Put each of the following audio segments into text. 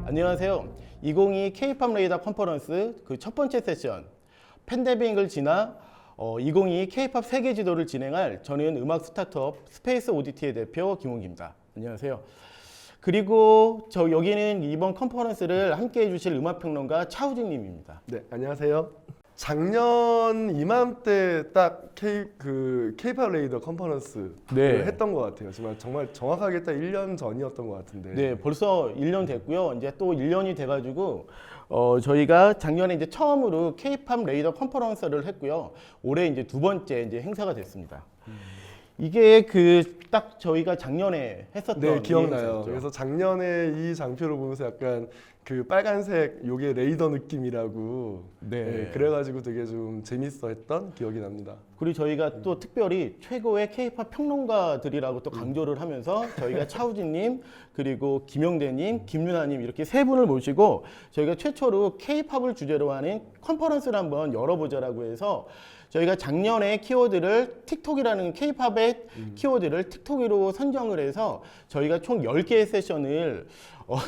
안녕하세요. 2022 K-팝 레이더 컨퍼런스 그 첫 번째 세션 팬데믹을 지나 2022 K-팝 세계 지도를 진행할 저는 음악 스타트업 스페이스 오디티의 대표 김홍기입니다. 안녕하세요. 그리고 여기는 이번 컨퍼런스를 함께 해주실 음악평론가 차우진 님입니다. 네, 안녕하세요. 작년 이맘때 딱 K-팝 레이더 컨퍼런스 했던 것 같아요. 정말 정확하게 딱 1년 전이었던 것 같은데. 네, 벌써 1년 됐고요. 이제 또 1년이 돼가지고 저희가 작년에 이제 처음으로 K-팝 레이더 컨퍼런스를 했고요. 올해 이제 두 번째 이제 행사가 됐습니다. 이게 딱 저희가 작년에 했었던 네, 기억나요. 행사였죠. 그래서 작년에 이 장표를 보면서 약간 그 빨간색 요게 레이더 느낌이라고 네, 그래가지고 되게 좀 재밌어 했던 기억이 납니다. 그리고 저희가 또 특별히 최고의 K-팝 평론가들이라고 또 강조를 하면서 저희가 차우진님 그리고 김영대님, 김윤아님 이렇게 세 분을 모시고 저희가 최초로 K-팝을 주제로 하는 컨퍼런스를 한번 열어보자라고 해서 저희가 작년에 키워드를 틱톡이라는 K-팝의 키워드를 틱톡으로 선정을 해서 저희가 총 10개의 세션을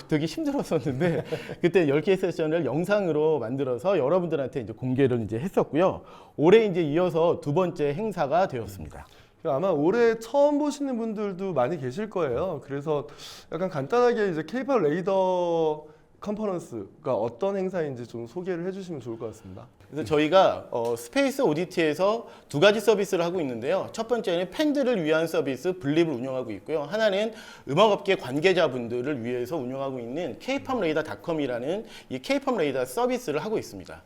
되게 힘들었었는데 그때 10개의 세션을 영상으로 만들어서 여러분들한테 이제 공개를 이제 했었고요. 올해 이제 이어서 두 번째 행사가 되었습니다. 아마 올해 처음 보시는 분들도 많이 계실 거예요. 그래서 약간 간단하게 이제 K-팝 레이더 컨퍼런스가 어떤 행사인지 좀 소개를 해주시면 좋을 것 같습니다. 그래서 저희가 스페이스 오디티에서 두 가지 서비스를 하고 있는데요. 첫 번째는 팬들을 위한 서비스 블립을 운영하고 있고요. 하나는 음악업계 관계자분들을 위해서 운영하고 있는 kpopradar.com이라는 이 K-팝 레이더 서비스를 하고 있습니다.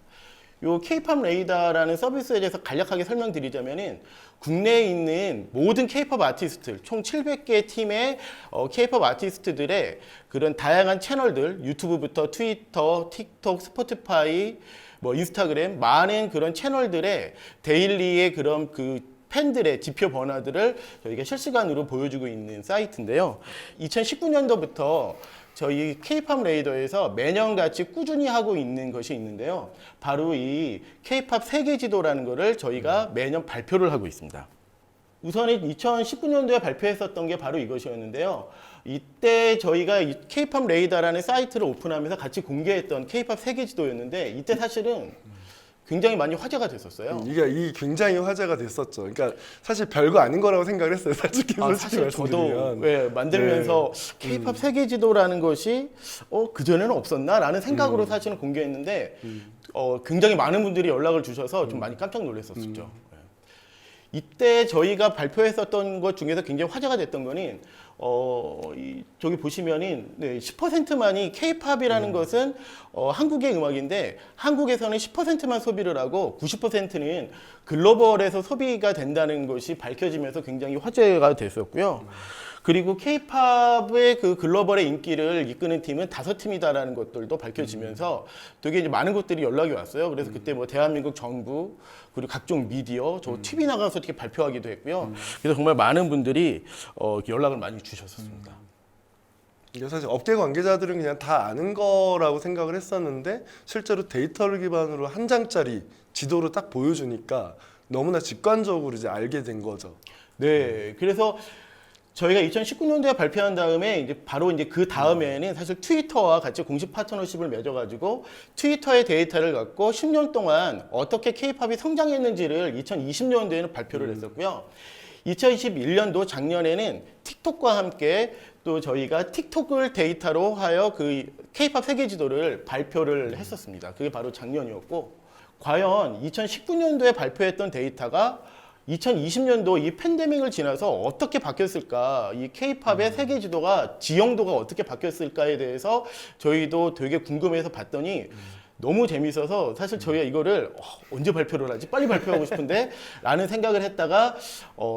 요 K-팝 레이더라는 서비스에 대해서 간략하게 설명드리자면은 국내에 있는 모든 K-팝 아티스트들 총 700개 팀의 K-팝 아티스트들의 그런 다양한 채널들 유튜브부터 트위터, 틱톡, 스포티파이, 뭐 인스타그램 많은 그런 채널들의 데일리의 그런 팬들의 지표 변화들을 저희가 실시간으로 보여주고 있는 사이트인데요. 2019년도부터 저희 K-팝 레이더에서 매년같이 꾸준히 하고 있는 것이 있는데요. 바로 이 K-팝 세계 지도라는 것을 저희가 매년 발표를 하고 있습니다. 우선은 2019년도에 발표했었던 게 바로 이것이었는데요. 이때 저희가 이 K-팝 레이더라는 사이트를 오픈하면서 같이 공개했던 K-팝 세계 지도였는데 이때 사실은 굉장히 많이 화제가 됐었어요. 이게 굉장히 화제가 됐었죠. 그러니까 사실 별거 아닌 거라고 생각을 했어요. 솔직히 사실 저도 말씀드리면. 만들면서 K-팝 세계 지도라는 것이 그전에는 없었나라는 생각으로 사실은 공개했는데 굉장히 많은 분들이 연락을 주셔서 좀 많이 깜짝 놀랐었죠. 이때 저희가 발표했었던 것 중에서 굉장히 화제가 됐던 거는 저기 보시면은 10%만이 K-팝이라는 것은 한국의 음악인데 한국에서는 10%만 소비를 하고 90%는 글로벌에서 소비가 된다는 것이 밝혀지면서 굉장히 화제가 됐었고요. 그리고 K-팝의 그 글로벌의 인기를 이끄는 팀은 5팀이다라는 것들도 밝혀지면서 되게 이제 많은 것들이 연락이 왔어요. 그래서 그때 뭐 대한민국 정부 그리고 각종 미디어, 저 TV 나가서 어떻게 발표하기도 했고요. 그래서 정말 많은 분들이 연락을 많이 주셨었습니다. 이게 사실 업계 관계자들은 그냥 다 아는 거라고 생각을 했었는데 실제로 데이터를 기반으로 한 장짜리 지도로 딱 보여주니까 너무나 직관적으로 이제 알게 된 거죠. 네, 그래서 저희가 2019년도에 발표한 다음에 이제 바로 이제 그 다음에는 사실 트위터와 같이 공식 파트너십을 맺어가지고 트위터의 데이터를 갖고 10년 동안 어떻게 K-팝이 성장했는지를 2020년도에는 발표를 했었고요. 2021년도 작년에는 틱톡과 함께 또 저희가 틱톡을 데이터로 하여 그 K-팝 세계 지도를 발표를 했었습니다. 그게 바로 작년이었고, 과연 2019년도에 발표했던 데이터가 2020년도 이 팬데믹을 지나서 어떻게 바뀌었을까, 이 K-팝의 세계 지도가 지형도가 어떻게 바뀌었을까에 대해서 저희도 되게 궁금해서 봤더니 너무 재밌어서 사실 저희가 이거를 언제 발표를 하지? 빨리 발표하고 싶은데 라는 생각을 했다가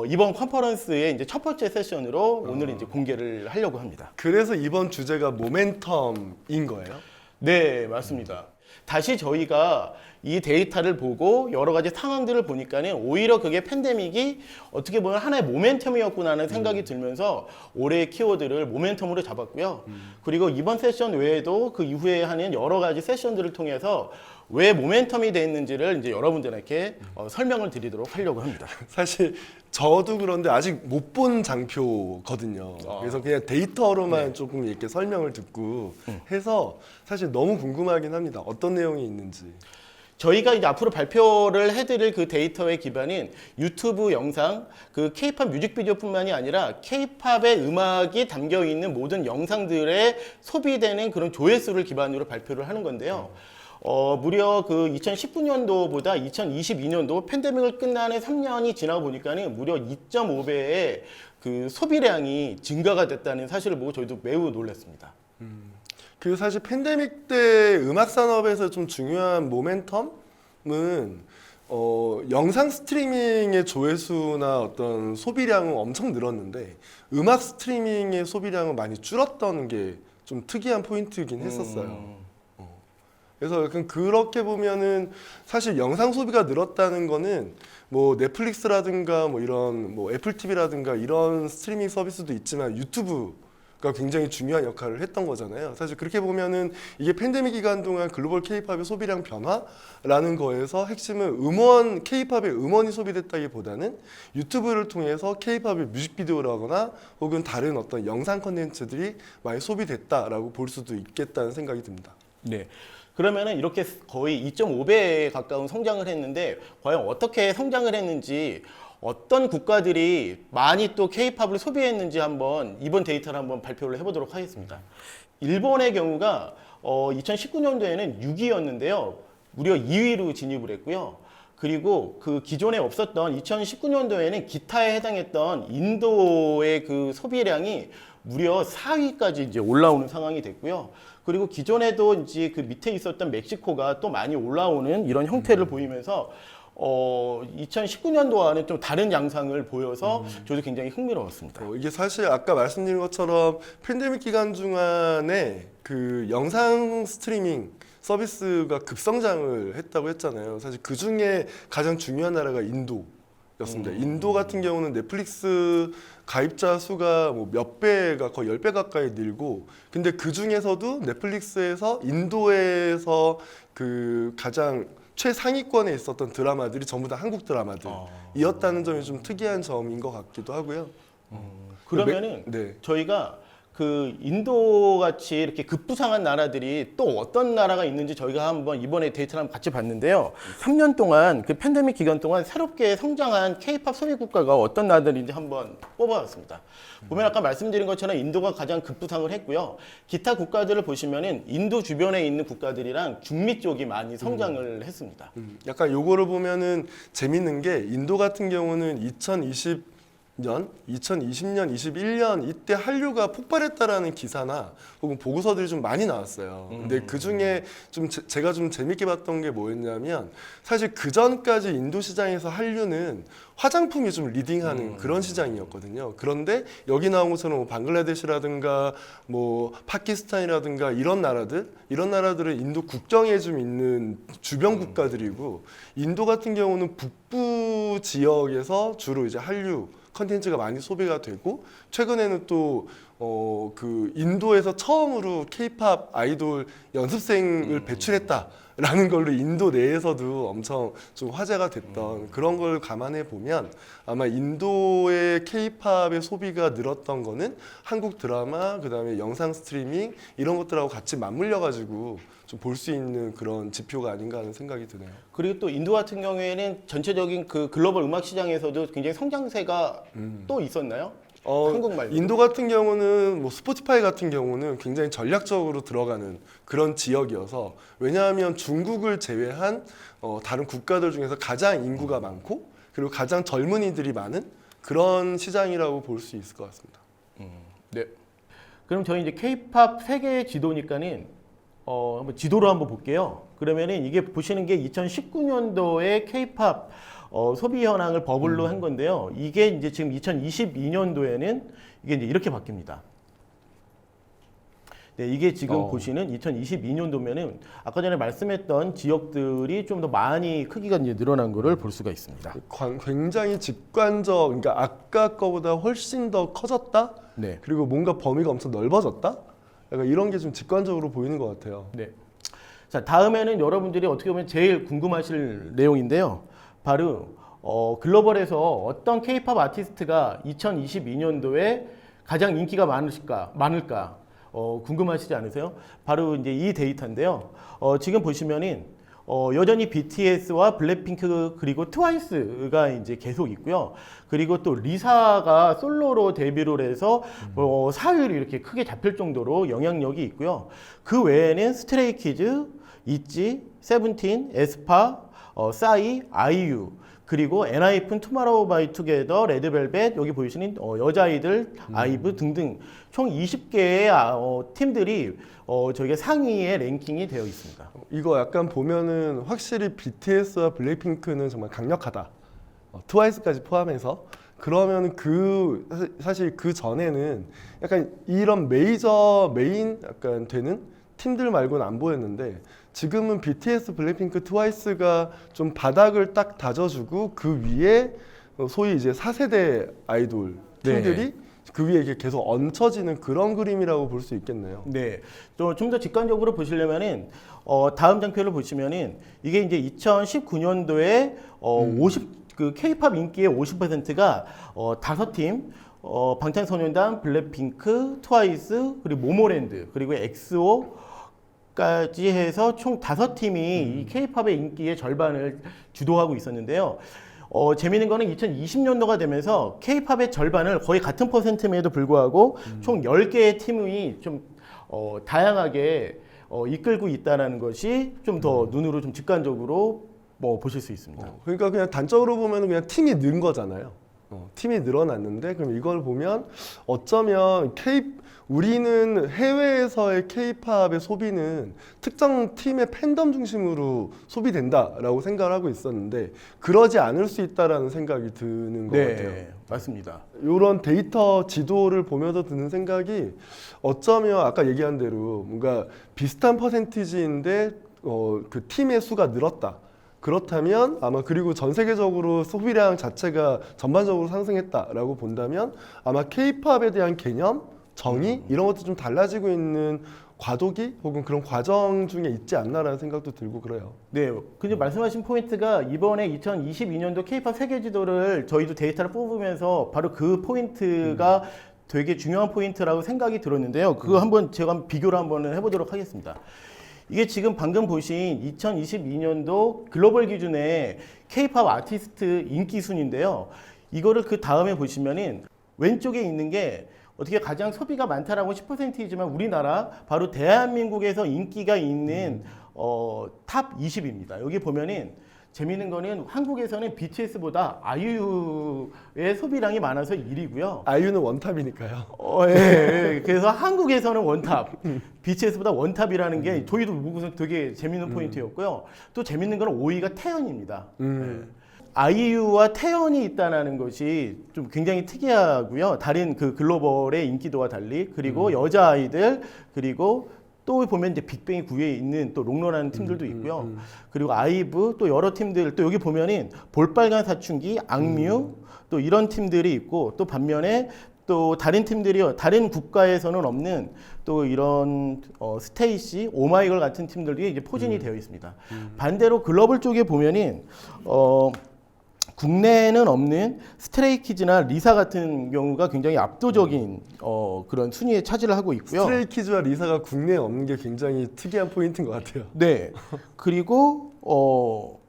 이번 컨퍼런스의 이제 첫 번째 세션으로 오늘 이제 공개를 하려고 합니다. 그래서 이번 주제가 모멘텀인 거예요? 네, 맞습니다. 다시 저희가 이 데이터를 보고 여러 가지 상황들을 보니까는 오히려 그게 팬데믹이 어떻게 보면 하나의 모멘텀이었구나라는 생각이 들면서 올해의 키워드를 모멘텀으로 잡았고요. 그리고 이번 세션 외에도 그 이후에 하는 여러 가지 세션들을 통해서 왜 모멘텀이 됐는지를 이제 여러분들에게 설명을 드리도록 하려고 합니다. 사실 저도 그런데 아직 못 본 장표거든요. 그래서 그냥 데이터로만 조금 이렇게 설명을 듣고 해서 사실 너무 궁금하긴 합니다. 어떤 내용이 있는지. 저희가 이제 앞으로 발표를 해드릴 그 데이터의 기반인 유튜브 영상, 그 K-팝 뮤직비디오뿐만이 아니라 K-팝의 음악이 담겨 있는 모든 영상들에 소비되는 그런 조회수를 기반으로 발표를 하는 건데요. 무려 그 2019년도보다 2022년도 팬데믹을 끝나는 3년이 지나고 보니까는 무려 2.5배의 그 소비량이 증가가 됐다는 사실을 보고 저희도 매우 놀랐습니다. 그리고 사실 팬데믹 때 음악 산업에서 좀 중요한 모멘텀은 영상 스트리밍의 조회수나 어떤 소비량은 엄청 늘었는데 음악 스트리밍의 소비량은 많이 줄었던 게 좀 특이한 포인트이긴 했었어요. 그래서 약간 그렇게 보면은 사실 영상 소비가 늘었다는 거는 뭐 넷플릭스라든가 뭐 이런 뭐 애플 TV라든가 이런 스트리밍 서비스도 있지만 유튜브가 굉장히 중요한 역할을 했던 거잖아요. 사실 그렇게 보면은 이게 팬데믹 기간 동안 글로벌 K-팝의 소비량 변화라는 거에서 핵심은 K-팝의 음원이 소비됐다기보다는 유튜브를 통해서 K-팝의 뮤직비디오라거나 혹은 다른 어떤 영상 콘텐츠들이 많이 소비됐다라고 볼 수도 있겠다는 생각이 듭니다. 네. 그러면은 이렇게 거의 2.5배에 가까운 성장을 했는데 과연 어떻게 성장을 했는지 어떤 국가들이 많이 또 K-팝을 소비했는지 한번 이번 데이터를 한번 발표를 해보도록 하겠습니다. 일본의 경우가 2019년도에는 6위였는데요. 무려 2위로 진입을 했고요. 그리고 그 기존에 없었던 2019년도에는 기타에 해당했던 인도의 그 소비량이 무려 4위까지 이제 올라오는 상황이 됐고요. 그리고 기존에도 이제 그 밑에 있었던 멕시코가 또 많이 올라오는 이런 형태를 보이면서 2019년도와는 좀 다른 양상을 보여서 저도 굉장히 흥미로웠습니다. 이게 사실 아까 말씀드린 것처럼 팬데믹 기간 중간에 그 영상 스트리밍 서비스가 급성장을 했다고 했잖아요. 사실 그 중에 가장 중요한 나라가 인도였습니다. 인도 같은 경우는 넷플릭스 가입자 수가 뭐 몇 배가 거의 10배 가까이 늘고, 근데 그 중에서도 넷플릭스에서 인도에서 그 가장 최상위권에 있었던 드라마들이 전부 다 한국 드라마들이었다는 점이 좀 특이한 점인 것 같기도 하고요. 그러면은 네. 저희가 그 인도 같이 이렇게 급부상한 나라들이 또 어떤 나라가 있는지 저희가 한번 이번에 데이터를 한번 같이 봤는데요. 3년 동안 그 팬데믹 기간 동안 새롭게 성장한 K-팝 소비 국가가 어떤 나라들인지 한번 뽑아봤습니다. 보면 아까 말씀드린 것처럼 인도가 가장 급부상을 했고요. 기타 국가들을 보시면은 인도 주변에 있는 국가들이랑 중미 쪽이 많이 성장을 했습니다. 약간 요거를 보면은 재밌는 게 인도 같은 경우는 2020년, 21년 이때 한류가 폭발했다라는 기사나 혹은 보고서들이 좀 많이 나왔어요. 근데 그 중에 좀 제가 좀 재밌게 봤던 게 뭐였냐면 사실 그 전까지 인도 시장에서 한류는 화장품이 좀 리딩하는 그런 시장이었거든요. 그런데 여기 나온 것처럼 뭐 방글라데시라든가 뭐 파키스탄이라든가 이런 나라들은 인도 국경에 좀 있는 주변 국가들이고, 인도 같은 경우는 북부 지역에서 주로 이제 한류 컨텐츠가 많이 소비가 되고, 최근에는 또 그 인도에서 처음으로 K-팝 아이돌 연습생을 배출했다라는 걸로 인도 내에서도 엄청 좀 화제가 됐던 그런 걸 감안해 보면 아마 인도의 K-팝의 소비가 늘었던 거는 한국 드라마, 그다음에 영상 스트리밍 이런 것들하고 같이 맞물려 가지고 좀 볼 수 있는 그런 지표가 아닌가 하는 생각이 드네요. 그리고 또 인도 같은 경우에는 전체적인 그 글로벌 음악 시장에서도 굉장히 성장세가 또 있었나요? 한국 말고. 인도 같은 경우는 뭐 스포티파이 같은 경우는 굉장히 전략적으로 들어가는 그런 지역이어서, 왜냐하면 중국을 제외한 다른 국가들 중에서 가장 인구가 많고 그리고 가장 젊은이들이 많은 그런 시장이라고 볼 수 있을 것 같습니다. 네. 그럼 저희 이제 K-팝 세계 지도니까는 한번 지도로 한번 볼게요. 그러면은 이게 보시는 게 2019년도에 K-팝 소비 현황을 버블로 한 건데요. 이게 이제 지금 2022년도에는 이게 이제 이렇게 바뀝니다. 네, 이게 지금 보시는 2022년도면은 아까 전에 말씀했던 지역들이 좀 더 많이 크기가 이제 늘어난 거를 볼 수가 있습니다. 굉장히 직관적, 그러니까 아까 거보다 훨씬 더 커졌다. 네. 그리고 뭔가 범위가 엄청 넓어졌다. 약간 이런 게 좀 직관적으로 보이는 것 같아요. 네. 자, 다음에는 여러분들이 어떻게 보면 제일 궁금하실 내용인데요. 바로 글로벌에서 어떤 K-팝 아티스트가 2022년도에 가장 인기가 많을까 궁금하시지 않으세요? 바로 이제 이 데이터인데요. 지금 보시면은 여전히 BTS와 블랙핑크 그리고 트와이스가 이제 계속 있고요. 그리고 또 리사가 솔로로 데뷔를 해서 4위로 이렇게 크게 잡힐 정도로 영향력이 있고요. 그 외에는 스트레이키즈, 있지, 세븐틴, 에스파, 싸이, 아이유, 그리고 엔하이픈, 투마로우바이투게더, 레드벨벳, 여기 보이시는 여자아이들, 아이브 등등 총 20개의 팀들이 저희가 상위에 랭킹이 되어 있습니다. 이거 약간 보면은 확실히 BTS와 블랙핑크는 정말 강력하다. 트와이스까지 포함해서. 그러면 사실 그 전에는 약간 이런 메인 약간 되는 팀들 말고는 안 보였는데 지금은 BTS, 블랙핑크, 트와이스가 좀 바닥을 딱 다져주고 그 위에 소위 이제 4세대 아이돌 팀들이 그 위에 이렇게 계속 얹혀지는 그런 그림이라고 볼 수 있겠네요. 네, 좀 더 직관적으로 보시려면은 다음 장표를 보시면은 이게 이제 2019년도에 그 K-팝 인기의 50%가 5팀, 방탄소년단, 블랙핑크, 트와이스, 그리고 모모랜드, 그리고 엑소까지 해서 총 5팀이 이 K-팝의 인기의 절반을 주도하고 있었는데요. 재미있는 거는 2020년도가 되면서 K-팝의 절반을 거의 같은 퍼센트임에도 불구하고 총 10개의 팀이 좀 다양하게 이끌고 있다는 것이 좀 더 눈으로 좀 직관적으로 보실 수 있습니다. 그러니까 그냥 단적으로 보면 그냥 팀이 는 거잖아요. 팀이 늘어났는데 그럼 이걸 보면 어쩌면 우리는 해외에서의 K-팝의 소비는 특정 팀의 팬덤 중심으로 소비된다라고 생각을 하고 있었는데 그러지 않을 수 있다라는 생각이 드는 것 같아요. 맞습니다. 이런 데이터 지도를 보면서 드는 생각이 어쩌면 아까 얘기한 대로 뭔가 비슷한 퍼센티지인데 그 팀의 수가 늘었다. 그렇다면 아마 그리고 전 세계적으로 소비량 자체가 전반적으로 상승했다라고 본다면 아마 K-팝에 대한 개념, 정의 이런 것도 좀 달라지고 있는 과도기 혹은 그런 과정 중에 있지 않나라는 생각도 들고 그래요. 네, 근데 말씀하신 포인트가 이번에 2022년도 K-팝 세계 지도를 저희도 데이터를 뽑으면서 바로 그 포인트가 되게 중요한 포인트라고 생각이 들었는데요. 그거 한번 제가 비교를 한번 해보도록 하겠습니다. 이게 지금 방금 보신 2022년도 글로벌 기준의 K-팝 아티스트 인기 순인데요. 이거를 그 다음에 보시면은 왼쪽에 있는 게 어떻게 가장 소비가 많다라고 10%이지만 우리나라 바로 대한민국에서 인기가 있는 탑 20입니다. 여기 보면은 재미있는 거는 한국에서는 BTS보다 아이유의 소비량이 많아서 1위고요. 아이유는 원탑이니까요. 예. 그래서 한국에서는 원탑, BTS보다 원탑이라는 게 저희도 무슨 되게 재밌는 포인트였고요. 또 재밌는 거는 5위가 태연입니다. 아이유와 태연이 있다는 것이 좀 굉장히 특이하고요. 다른 그 글로벌의 인기도와 달리 그리고 여자 아이들 그리고 또 보면 이제 빅뱅이 9위에 있는 또 롱런하는 팀들도 있고요. 그리고 아이브 또 여러 팀들 또 여기 보면은 볼빨간 사춘기, 악뮤 또 이런 팀들이 있고 또 반면에 또 다른 팀들이 다른 국가에서는 없는 또 이런 스테이시, 오마이걸 같은 팀들이 이제 포진이 되어 있습니다. 반대로 글로벌 쪽에 보면은 국내에는 없는 스트레이키즈나 리사 같은 경우가 굉장히 압도적인 그런 순위에 차지를 하고 있고요. 스트레이키즈와 리사가 국내에 없는 게 굉장히 특이한 포인트인 것 같아요. 네. 그리고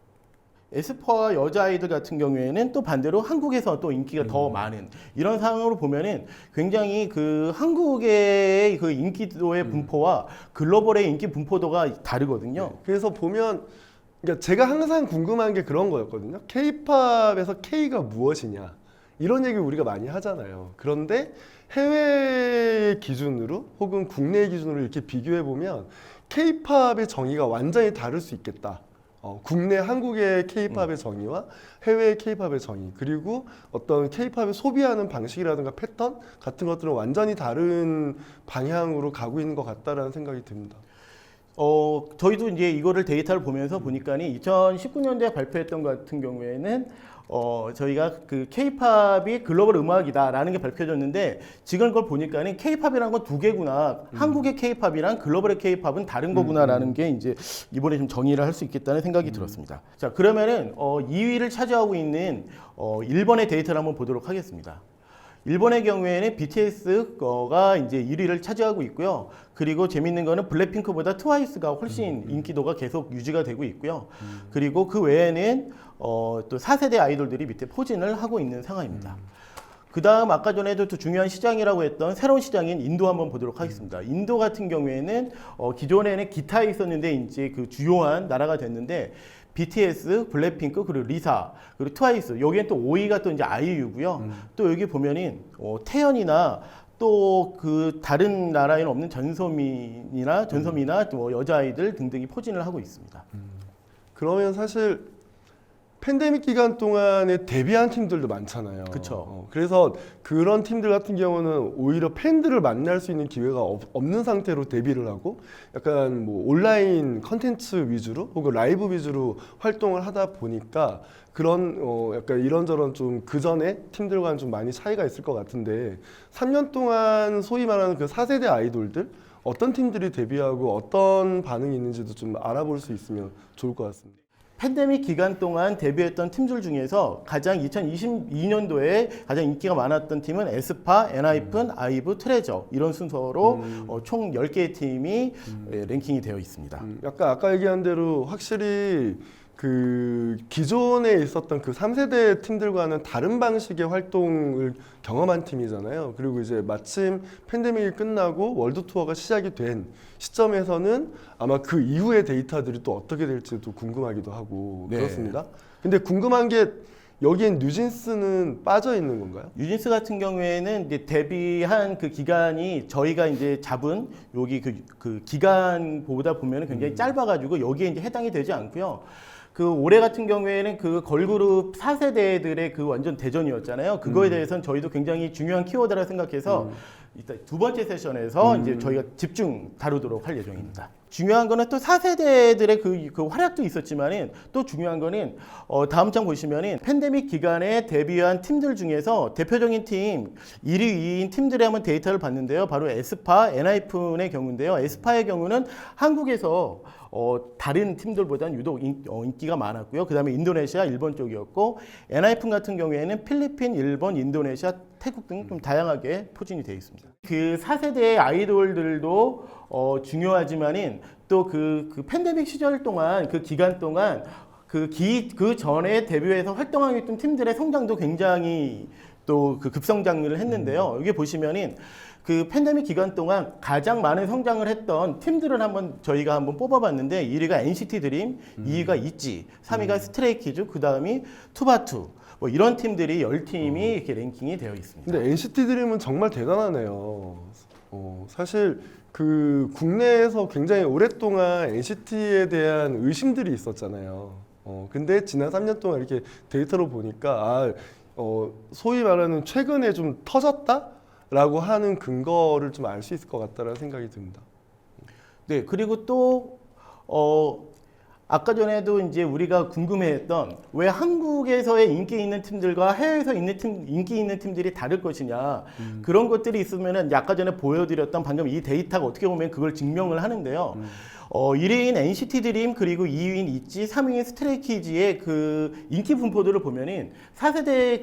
에스파와 여자아이들 같은 경우에는 또 반대로 한국에서 또 인기가 더 많은 이런 상황으로 보면은 굉장히 그 한국의 그 인기도의 분포와 글로벌의 인기 분포도가 다르거든요. 그래서 보면 그러니까 제가 항상 궁금한 게 그런 거였거든요. K-팝에서 K가 무엇이냐 이런 얘기 우리가 많이 하잖아요. 그런데 해외 기준으로 혹은 국내 기준으로 이렇게 비교해 보면 K-팝의 정의가 완전히 다를 수 있겠다. 국내 한국의 K-팝의 정의와 해외의 K-팝의 정의 그리고 어떤 K-팝을 소비하는 방식이라든가 패턴 같은 것들은 완전히 다른 방향으로 가고 있는 것 같다라는 생각이 듭니다. 저희도 이제 이거를 데이터를 보면서 보니까니 2019년도에 발표했던 것 같은 경우에는 저희가 그 K-팝이 글로벌 음악이다라는 게 밝혀졌는데 지금 그걸 보니까는 K-팝이라는 건 두 개구나. 한국의 K-팝이랑 글로벌의 K-팝은 다른 거구나라는 게 이제 이번에 좀 정의를 할 수 있겠다는 생각이 들었습니다. 자, 그러면은 2위를 차지하고 있는 일본의 데이터를 한번 보도록 하겠습니다. 일본의 경우에는 BTS가 이제 1위를 차지하고 있고요. 그리고 재밌는 거는 블랙핑크보다 트와이스가 훨씬 인기도가 계속 유지가 되고 있고요. 그리고 그 외에는 또 4세대 아이돌들이 밑에 포진을 하고 있는 상황입니다. 그 다음 아까 전에도 또 중요한 시장이라고 했던 새로운 시장인 인도 한번 보도록 하겠습니다. 인도 같은 경우에는 기존에는 기타에 있었는데 이제 그 주요한 나라가 됐는데 BTS, 블랙핑크, 그리고 리사, 그리고 트와이스. 여기엔 또 5위가 또 이제 아이유고요. 또 여기 보면은 태연이나 또 그 다른 나라에는 없는 전소민이나 또 여자아이들 등등이 포진을 하고 있습니다. 그러면 사실 팬데믹 기간 동안에 데뷔한 팀들도 많잖아요. 그쵸. 그래서 그런 팀들 같은 경우는 오히려 팬들을 만날 수 있는 기회가 없는 상태로 데뷔를 하고 약간 뭐 온라인 컨텐츠 위주로 혹은 라이브 위주로 활동을 하다 보니까 그런 약간 이런저런 좀 그전에 팀들과는 좀 많이 차이가 있을 것 같은데 3년 동안 소위 말하는 그 4세대 아이돌들 어떤 팀들이 데뷔하고 어떤 반응이 있는지도 좀 알아볼 수 있으면 좋을 것 같습니다. 팬데믹 기간 동안 데뷔했던 팀들 중에서 가장 2022년도에 가장 인기가 많았던 팀은 에스파, 엔하이픈, 아이브, 트레저 이런 순서로 총 10개의 팀이 랭킹이 되어 있습니다. 약간 아까 얘기한 대로 확실히 그 기존에 있었던 그 3세대 팀들과는 다른 방식의 활동을 경험한 팀이잖아요. 그리고 이제 마침 팬데믹이 끝나고 월드 투어가 시작이 된 시점에서는 아마 그 이후의 데이터들이 또 어떻게 될지도 궁금하기도 하고 네. 그렇습니다. 근데 궁금한 게 여기엔 뉴진스는 빠져 있는 건가요? 뉴진스 같은 경우에는 이제 데뷔한 그 기간이 저희가 이제 잡은 여기 그 기간보다 보면 굉장히 짧아가지고 여기에 이제 해당이 되지 않고요. 그 올해 같은 경우에는 그 걸그룹 4세대들의 그 완전 대전이었잖아요. 그거에 대해서는 저희도 굉장히 중요한 키워드라 생각해서 일단 두 번째 세션에서 이제 저희가 집중 다루도록 할 예정입니다. 중요한 거는 또 4세대들의 그 활약도 있었지만은 또 중요한 거는 다음 장 보시면은 팬데믹 기간에 데뷔한 팀들 중에서 대표적인 팀 1위, 2위인 팀들의 한번 데이터를 봤는데요. 바로 에스파, 엔하이픈의 경우인데요. 에스파의 경우는 한국에서 다른 팀들보다는 유독 인기가 많았고요. 그 다음에 인도네시아, 일본 쪽이었고 엔하이픈 같은 경우에는 필리핀, 일본, 인도네시아, 태국 등 좀 다양하게 포진이 되어 있습니다. 그 4세대 아이돌들도 중요하지만은 또 그 팬데믹 시절 동안 그 기간 동안 그 전에 데뷔해서 활동하고 있던 팀들의 성장도 굉장히 또 그 급성장을 했는데요. 여기 보시면은 그 팬데믹 기간 동안 가장 많은 성장을 했던 팀들을 저희가 한번 뽑아봤는데 1위가 NCT 드림, 2위가 있지, 3위가 스트레이키즈, 그 다음이 투바투. 뭐 이런 팀들이 10팀이 이렇게 랭킹이 되어 있습니다. 근데 NCT 드림은 정말 대단하네요. 사실 그 국내에서 굉장히 오랫동안 NCT에 대한 의심들이 있었잖아요. 근데 지난 3년 동안 이렇게 데이터로 보니까 소위 말하는 최근에 좀 터졌다라고 하는 근거를 좀 알 수 있을 것 같다라는 생각이 듭니다. 네, 그리고 또 아까 전에도 이제 우리가 궁금해했던 왜 한국에서의 인기 있는 팀들과 해외에서 인기 있는 팀들이 다를 것이냐 그런 것들이 있으면은 아까 전에 보여드렸던 방금 이 데이터가 어떻게 보면 그걸 증명을 하는데요. 1위인 NCT 드림 그리고 2위인 있지, 3위인 스트레이키즈의 그 인기 분포들을 보면은 4세대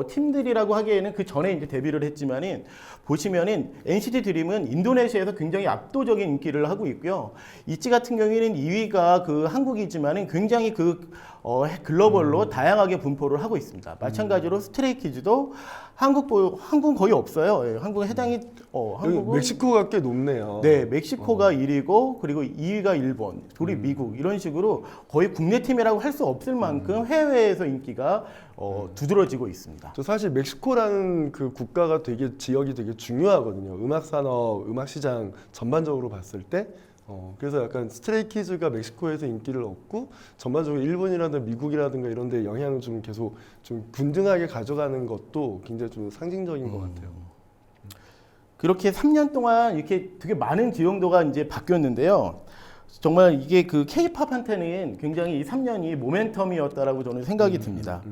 팀들이라고 하기에는 그 전에 이제 데뷔를 했지만은 보시면은 NCT 드림은 인도네시아에서 굉장히 압도적인 인기를 하고 있고요. 있지 같은 경우에는 2위가 그 한국이지만은 굉장히 글로벌로 다양하게 분포를 하고 있습니다. 마찬가지로 스트레이키즈도 한국은 거의 없어요. 예, 한국은 한국은 멕시코가 꽤 높네요. 네, 멕시코가 1위고 그리고 2위가 일본, 둘이 미국 이런 식으로 거의 국내 팀이라고 할 수 없을 만큼 해외에서 인기가 두드러지고 있습니다. 저 사실 멕시코라는 그 국가가 지역이 되게 중요하거든요. 음악 산업, 음악 시장 전반적으로 봤을 때. 그래서 약간 스트레이키즈가 멕시코에서 인기를 얻고 전반적으로 일본이라든가 미국이라든가 이런 데 영향을 좀 계속 좀 균등하게 가져가는 것도 굉장히 좀 상징적인 것 같아요. 그렇게 3년 동안 이렇게 되게 많은 지형도가 이제 바뀌었는데요. 정말 이게 그 K-팝한테는 굉장히 이 3년이 모멘텀이었다라고 저는 생각이 듭니다.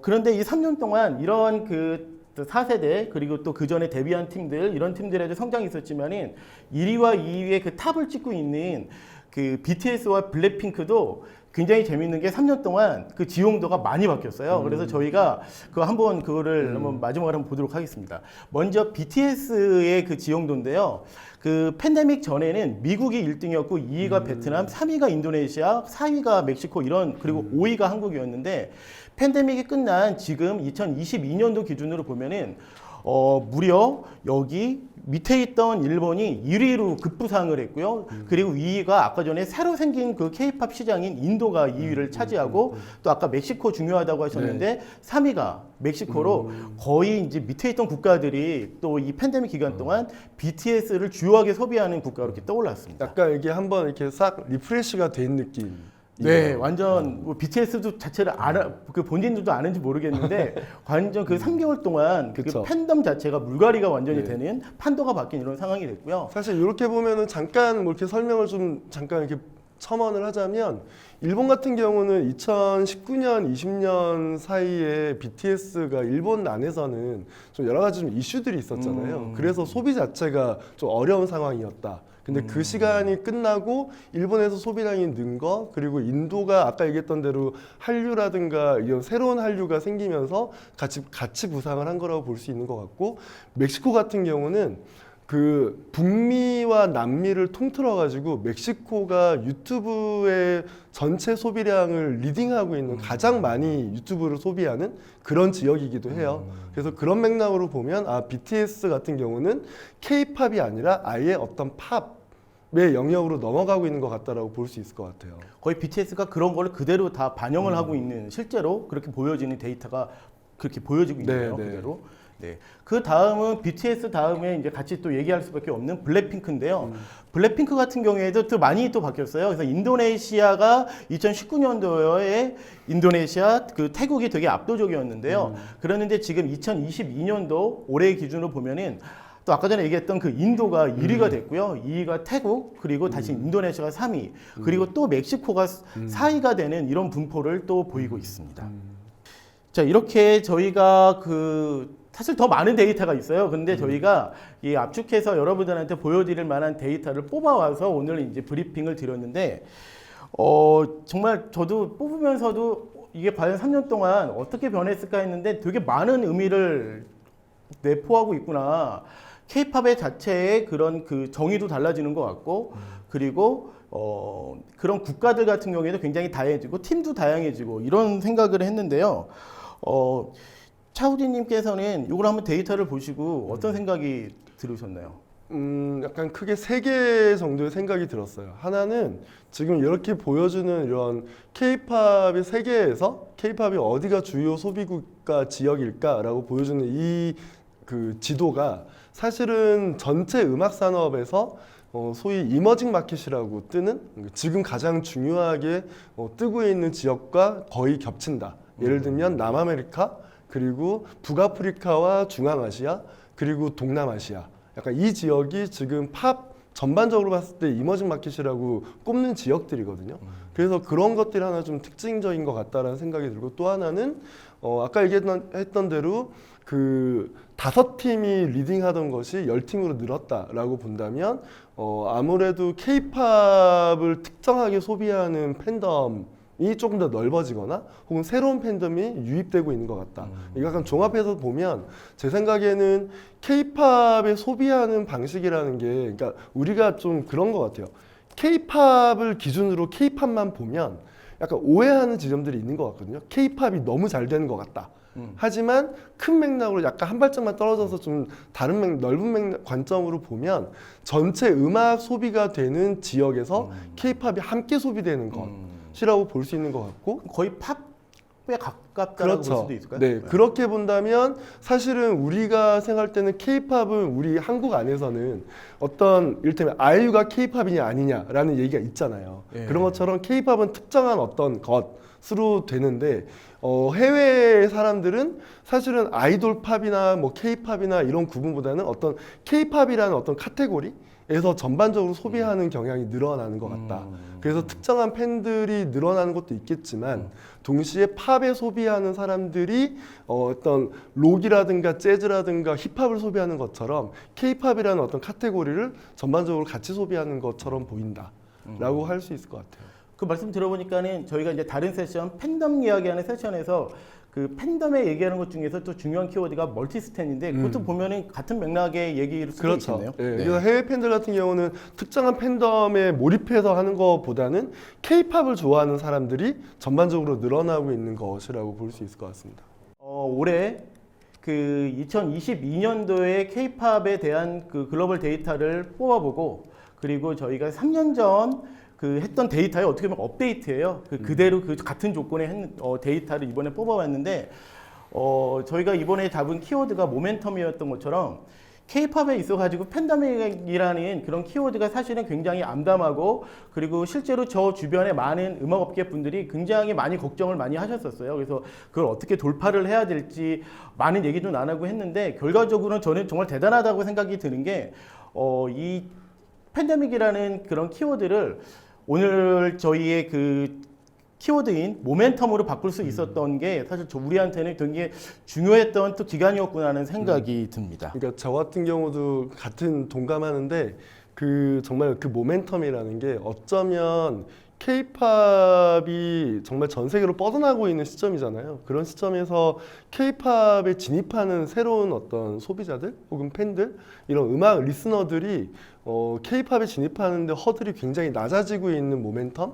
그런데 이 3년 동안 이런 그 4세대 그리고 또 그 전에 데뷔한 팀들 이런 팀들에도 성장이 있었지만은 1위와 2위의 그 탑을 찍고 있는 그 BTS와 블랙핑크도 굉장히 재밌는 게 3년 동안 그 지용도가 많이 바뀌었어요. 그래서 저희가 그 한번 그거를 한번 마지막으로 한번 보도록 하겠습니다. 먼저 BTS의 그 지용도인데요. 그 팬데믹 전에는 미국이 1등이었고 2위가 베트남, 3위가 인도네시아, 4위가 멕시코 이런 그리고 5위가 한국이었는데 팬데믹이 끝난 지금 2022년도 기준으로 보면은 무려 여기 밑에 있던 일본이 1위로 급부상을 했고요. 그리고 2위가 아까 전에 새로 생긴 그 K-팝 시장인 인도가 2위를 차지하고 또 아까 멕시코 중요하다고 하셨는데 3위가 멕시코로 거의 이제 밑에 있던 국가들이 또 이 팬데믹 기간 동안 BTS를 주요하게 소비하는 국가로 이렇게 떠올랐습니다. 약간 이게 한번 이렇게 싹 리프레시가 된 느낌. 네, 완전 뭐 BTS도 자체를 그 본인들도 아는지 모르겠는데 완전 그 3개월 동안 그 그쵸. 팬덤 자체가 물갈이가 완전히 네. 되는 판도가 바뀐 이런 상황이 됐고요. 사실 이렇게 보면은 잠깐 뭐 이렇게 설명을 좀 잠깐 이렇게 첨언을 하자면 일본 같은 경우는 2019년, 20년 사이에 BTS가 일본 안에서는 좀 여러 가지 좀 이슈들이 있었잖아요. 그래서 소비 자체가 좀 어려운 상황이었다. 근데 그 시간이 끝나고 일본에서 소비량이 는 거, 그리고 인도가 아까 얘기했던 대로 한류라든가 이런 새로운 한류가 생기면서 같이 부상을 한 거라고 볼 수 있는 것 같고, 멕시코 같은 경우는 그 북미와 남미를 통틀어 가지고 멕시코가 유튜브의 전체 소비량을 리딩하고 있는 가장 많이 유튜브를 소비하는 그런 지역이기도 해요. 그래서 그런 맥락으로 보면 BTS 같은 경우는 K-팝이 아니라 아예 어떤 팝의 영역으로 넘어가고 있는 것 같다라고 볼 수 있을 것 같아요. 거의 BTS가 그런 거를 그대로 다 반영을 하고 있는 실제로 그렇게 보여지는 데이터가 그렇게 보여지고 있네요. 네. 그대로. 네. 그 다음은 BTS 다음에 이제 같이 또 얘기할 수밖에 없는 블랙핑크인데요. 블랙핑크 같은 경우에도 또 많이 또 바뀌었어요. 그래서 인도네시아가 2019년도에 인도네시아 그 태국이 되게 압도적이었는데요. 그랬는데 지금 2022년도 올해 기준으로 보면은 또 아까 전에 얘기했던 그 인도가 1위가 됐고요. 2위가 태국, 그리고 다시 인도네시아가 3위, 그리고 또 멕시코가 4위가 되는 이런 분포를 또 보이고 있습니다. 자, 이렇게 저희가 사실 더 많은 데이터가 있어요. 근데 저희가 이 압축해서 여러분들한테 보여드릴 만한 데이터를 뽑아와서 오늘 이제 브리핑을 드렸는데, 정말 저도 뽑으면서도 이게 과연 3년 동안 어떻게 변했을까 했는데 되게 많은 의미를 내포하고 있구나. K-팝의 자체의 그런 그 정의도 달라지는 것 같고, 그리고 그런 국가들 같은 경우에도 굉장히 다양해지고 팀도 다양해지고 이런 생각을 했는데요. 차우디님께서는 이걸 한번 데이터를 보시고 어떤 생각이 들으셨나요? 약간 크게 세 개 정도의 생각이 들었어요. 하나는 지금 이렇게 보여주는 이런 K-팝의 세계에서 K-팝이 어디가 주요 소비국가 지역일까라고 보여주는 이 그 지도가 사실은 전체 음악 산업에서 소위 이머징 마켓이라고 뜨는 지금 가장 중요하게 뜨고 있는 지역과 거의 겹친다. 예를 들면 남아메리카, 그리고 북아프리카와 중앙아시아, 그리고 동남아시아. 약간 이 지역이 지금 팝 전반적으로 봤을 때 이머징 마켓이라고 꼽는 지역들이거든요. 그래서 그런 것들이 하나 좀 특징적인 것 같다라는 생각이 들고, 또 하나는 아까 얘기했던 대로 그 5팀이 리딩하던 것이 10팀으로 늘었다라고 본다면 아무래도 K-팝을 특정하게 소비하는 팬덤이 조금 더 넓어지거나 혹은 새로운 팬덤이 유입되고 있는 것 같다. 이거 약간 종합해서 보면 제 생각에는 K-팝의 소비하는 방식이라는 게, 그러니까 우리가 좀 그런 것 같아요. K-팝을 기준으로 K-팝만 보면 약간 오해하는 지점들이 있는 것 같거든요. K-팝이 너무 잘 되는 것 같다. 하지만 큰 맥락으로 약간 한 발짝만 떨어져서 좀 다른 넓은 맥락 관점으로 보면 전체 음악 소비가 되는 지역에서 K-팝이 함께 소비되는 것이라고 볼 수 있는 것 같고, 거의 팝에 가깝다고 볼 수도 있을까요? 네, 그렇게 본다면 사실은 우리가 생각할 때는 K-팝은 우리 한국 안에서는 어떤 이를테면 아이유가 K-팝이냐 아니냐라는 얘기가 있잖아요. 예. 그런 것처럼 K-팝은 특정한 어떤 것으로 되는데 해외 사람들은 사실은 아이돌 팝이나 뭐 K-팝이나 이런 구분보다는 어떤 K-팝이라는 어떤 카테고리에 에서 전반적으로 소비하는 경향이 늘어나는 것 같다. 그래서 특정한 팬들이 늘어나는 것도 있겠지만 동시에 팝에 소비하는 사람들이 어떤 록이라든가 재즈라든가 힙합을 소비하는 것처럼 K-팝이라는 어떤 카테고리를 전반적으로 같이 소비하는 것처럼 보인다라고 할 수 있을 것 같아요. 그 말씀 들어보니까는 저희가 이제 다른 세션 팬덤 이야기하는 세션에서 그 팬덤에 얘기하는 것 중에서 또 중요한 키워드가 멀티스탠인데 그것도 보면은 같은 맥락의 얘기일 수도 그렇죠. 있겠네요. 예, 그래서 해외 팬들 같은 경우는 특정한 팬덤에 몰입해서 하는 것보다는 K-팝을 좋아하는 사람들이 전반적으로 늘어나고 있는 것이라고 볼 수 있을 것 같습니다. 올해 그 2022년도에 K-팝에 대한 그 글로벌 데이터를 뽑아보고 그리고 저희가 3년 전 그 했던 데이터에 어떻게 보면 업데이트예요. 그대로 그 같은 조건의 데이터를 이번에 뽑아봤는데 저희가 이번에 잡은 키워드가 모멘텀이었던 것처럼 K-팝에 있어가지고 팬덤이라는 그런 키워드가 사실은 굉장히 암담하고 그리고 실제로 저 주변에 많은 음악업계 분들이 굉장히 많이 걱정을 많이 하셨었어요. 그래서 그걸 어떻게 돌파를 해야 될지 많은 얘기도 나누고 했는데 결과적으로는 저는 정말 대단하다고 생각이 드는 게 이 팬데믹이라는 그런 키워드를 오늘 저희의 그 키워드인 모멘텀으로 바꿀 수 있었던 게 사실 우리한테는 되게 중요했던 또 기간이었구나 하는 생각이 듭니다. 그러니까 저 같은 경우도 같은 동감하는데 그 정말 그 모멘텀이라는 게 어쩌면 K-팝이 정말 전 세계로 뻗어나고 있는 시점이잖아요. 그런 시점에서 K-팝에 진입하는 새로운 어떤 소비자들 혹은 팬들 이런 음악 리스너들이 K-팝에 진입하는데 허들이 굉장히 낮아지고 있는 모멘텀.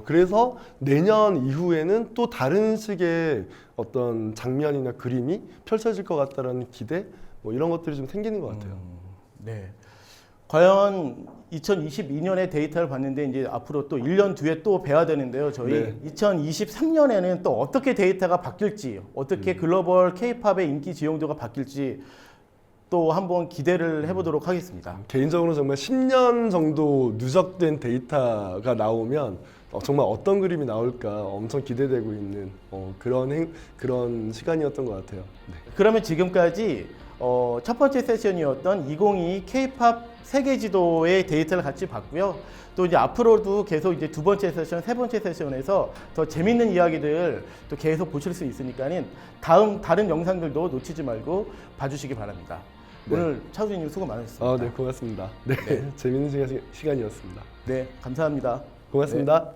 그래서 내년 이후에는 또 다른 식의 어떤 장면이나 그림이 펼쳐질 것 같다라는 기대 뭐 이런 것들이 좀 생기는 것 같아요. 네. 과연 2022년의 데이터를 봤는데 이제 앞으로 또 1년 뒤에 또 뵈야 되는데요. 저희 네. 2023년에는 또 어떻게 데이터가 바뀔지, 어떻게 글로벌 K-팝의 인기 지용도가 바뀔지 또 한번 기대를 해보도록 하겠습니다. 개인적으로 정말 10년 정도 누적된 데이터가 나오면 정말 어떤 그림이 나올까 엄청 기대되고 있는 그런 시간이었던 것 같아요. 네. 그러면 지금까지 첫 번째 세션이었던 2022 K-팝 세계 지도의 데이터를 같이 봤고요. 또 이제 앞으로도 계속 이제 두 번째 세션, 세 번째 세션에서 더 재밌는 이야기들 또 계속 보실 수 있으니까는 다른 영상들도 놓치지 말고 봐주시기 바랍니다. 네. 오늘 차수진님 수고 많으셨습니다. 네, 고맙습니다. 네, 재밌는 시간이었습니다. 네, 감사합니다. 고맙습니다.